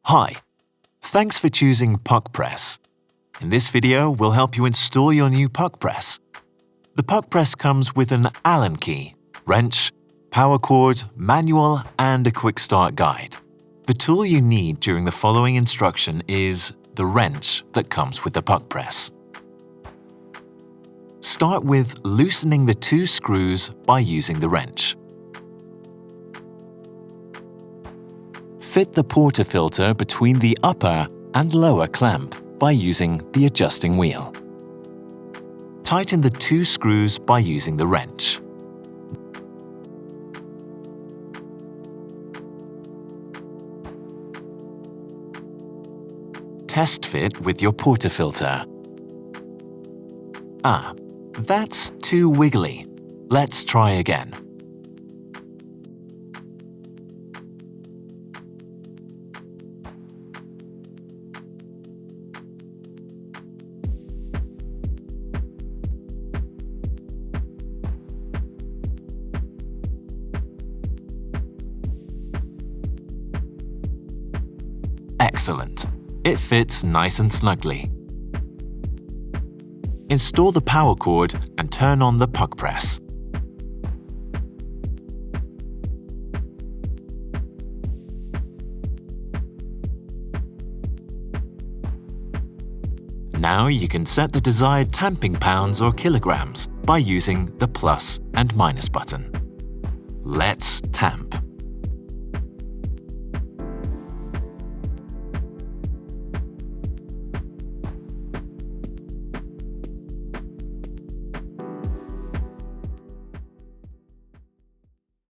Hi, thanks for choosing PUQ Press. In this video, we'll help you install your new PUQ Press. The PUQ Press comes with an Allen key, wrench, power cord, manual, and a quick start guide. The tool you need during the following instruction is the wrench that comes with the PUQ Press. Start with loosening the 2 screws by using the wrench. Fit the portafilter between the upper and lower clamp by using the adjusting wheel. Tighten the 2 screws by using the wrench. Test fit with your portafilter. That's too wiggly. Let's try again. Excellent. It fits nice and snugly. Install the power cord and turn on the PUQ Press. Now you can set the desired tamping pounds or kilograms by using the plus and minus button. Let's tamp.